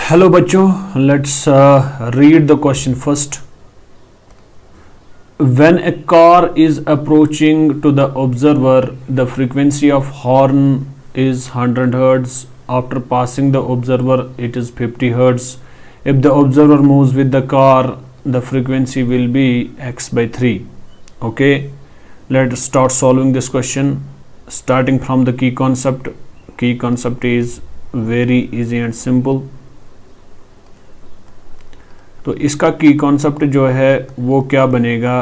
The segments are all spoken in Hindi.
हेलो बच्चों, let's read the question first. When a car is approaching to the observer, the frequency of horn is 100 Hz. After passing the observer, it is 50 Hz. If the observer moves with the car, the frequency will be x by 3. Okay, let's start solving this question. Starting from the key concept. Key concept is very easy and simple. तो इसका की कॉन्सेप्ट जो है वो क्या बनेगा,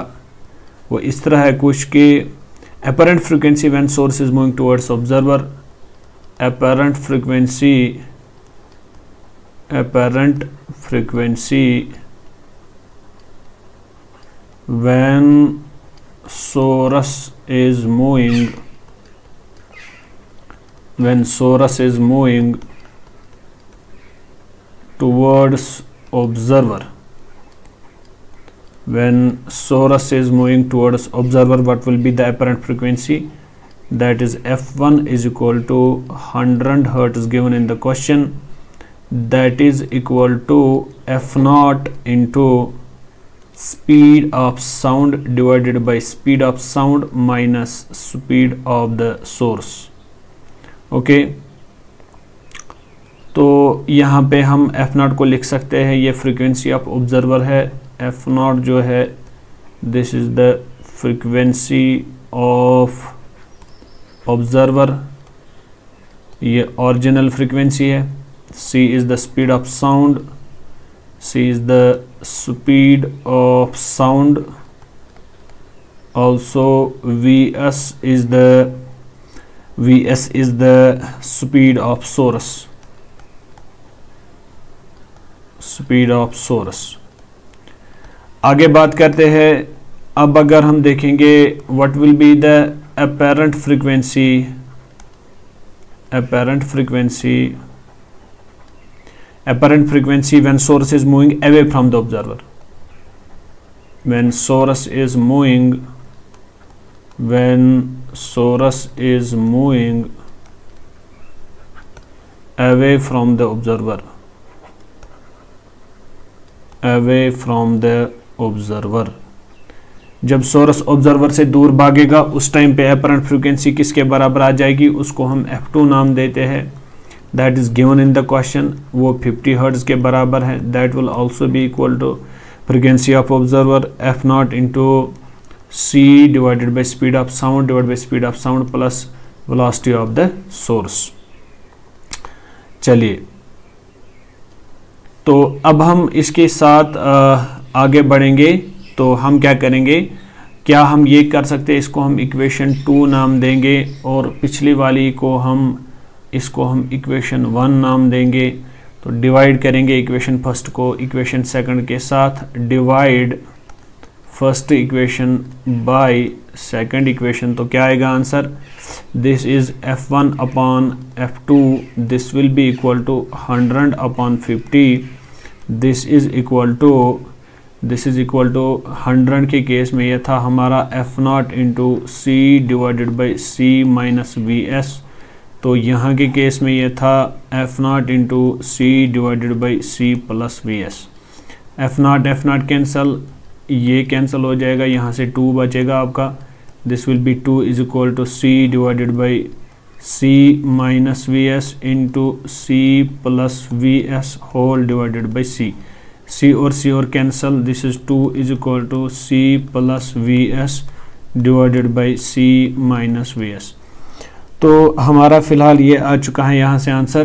वो इस तरह है कुछ कि apparent frequency when source is moving towards observer, apparent frequency when source is moving towards observer. When source is moving towards observer, what will be the apparent frequency? That is f1 is equal to 100 Hz given in the question. That is equal to f0 into speed of sound divided by speed of sound minus speed of the source. Okay, तो यहाँ पे हम f0 को लिख सकते हैं, ये फ्रीक्वेंसी ऑफ ऑब्जर्वर है. f0 जो है this is the frequency of observer, ये ओरिजिनल फ्रीक्वेंसी है. c is the speed of sound, c is the speed of sound. Also vs is the speed of source. आगे बात करते हैं. अब अगर हम देखेंगे what will be the apparent frequency when source is moving away from the observer. When source is moving away from the observer, जब सोर्स ऑब्जर्वर से दूर भागेगा उस टाइम पे अपरेंट फ्रीक्वेंसी किसके बराबर आ जाएगी, उसको हम f2 नाम देते हैं. That is given in the question, वो 50 हर्ट्ज के बराबर है. That will also be equal to frequency of observer f0 into c divided by speed of sound plus velocity of the source. चलिए, तो अब हम इसके साथ आगे बढ़ेंगे. तो हम क्या करेंगे, क्या हम ये कर सकते हैं, इसको हम इक्वेशन 2 नाम देंगे और पिछली वाली को इसको हम इक्वेशन 1 नाम देंगे. तो डिवाइड करेंगे इक्वेशन फर्स्ट को इक्वेशन सेकंड के साथ. Divide first equation by second equation, तो क्या आएगा answer, this is f1 upon f2, this will be equal to 100 upon 50. This is equal to 100 के केस में यह था हमारा f0 into c divided by c minus vs. तो यहाँ के केस में यह था f0 into c divided by c plus vs. f0 cancel, ये कैंसिल हो जाएगा, यहाँ से 2 बचेगा आपका. This will be 2 is equal to c divided by c minus vs into c plus vs whole divided by c और cancel. This is 2 is equal to c plus vs divided by c minus vs. तो हमारा फिलहाल ये आ चुका है यहाँ से आंसर.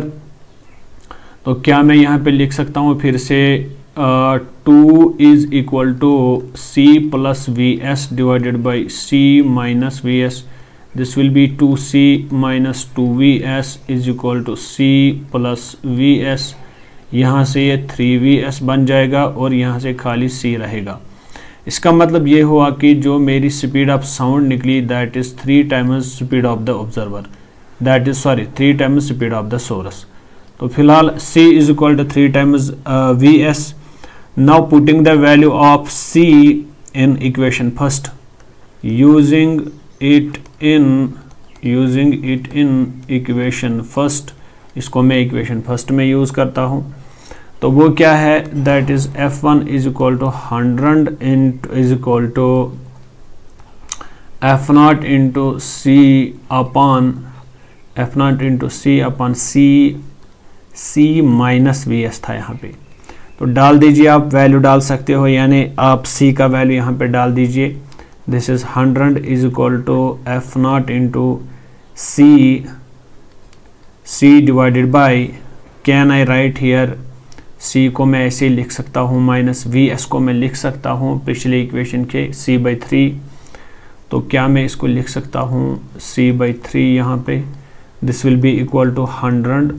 तो क्या मैं यहाँ पे लिख सकता हूँ फिर से, 2 is equal to c plus vs divided by c minus vs. This will be 2c minus 2vs is equal to c plus vs. यहाँ से ये 3vs बन जाएगा और यहाँ से खाली c रहेगा. इसका मतलब ये हुआ कि जो मेरी स्पीड ऑफ साउंड निकली that is 3 times speed of the observer, 3 times speed of the source. तो फिलहाल c is equal to 3 times vs. Now putting the value of c in equation first, using it in equation first. इसको मैं इक्वेशन फर्स्ट में यूज करता हूँ. तो वो क्या है, that is F1 is equal to 100 is equal to F0 into C upon C minus VS था यहाँ पे। तो डाल दीजिए, आप वैल्यू डाल सकते हो, यानी आप C का वैल्यू यहाँ पे डाल दीजिए। This is 100 is equal to F0 into C divided by, can I write here, C को मैं ऐसे ही लिख सकता हूँ, माइनस VS को मैं लिख सकता हूँ पिछले इक्वेशन के C/3। तो क्या मैं इसको लिख सकता हूँ C/3 यहाँ पे, this will be equal to 100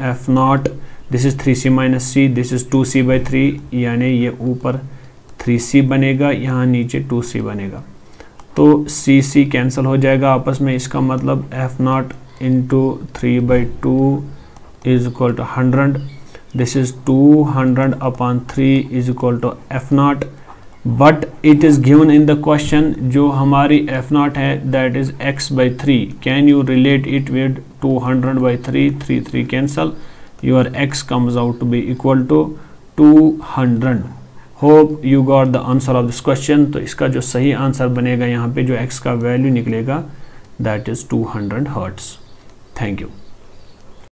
F0, this is 3C minus C, this is 2C/3, यानी ये ऊपर 3C बनेगा, यहाँ नीचे 2C बनेगा। तो C कैंसिल हो जाएगा आपस में, इसका मतलब F0 into 3/2 is equal to 100, this is 200 upon 3 is equal to F0, but it is given in the question, जो हमारी F0 है that is x/3, can you relate it with 200/3, 3 कैंसल, your x comes out to be equal to 200। Hope you got the answer of this question. तो इसका जो सही आंसर बनेगा यहाँ पे, जो x का वैल्यू निकलेगा that is 200 hertz. Thank you.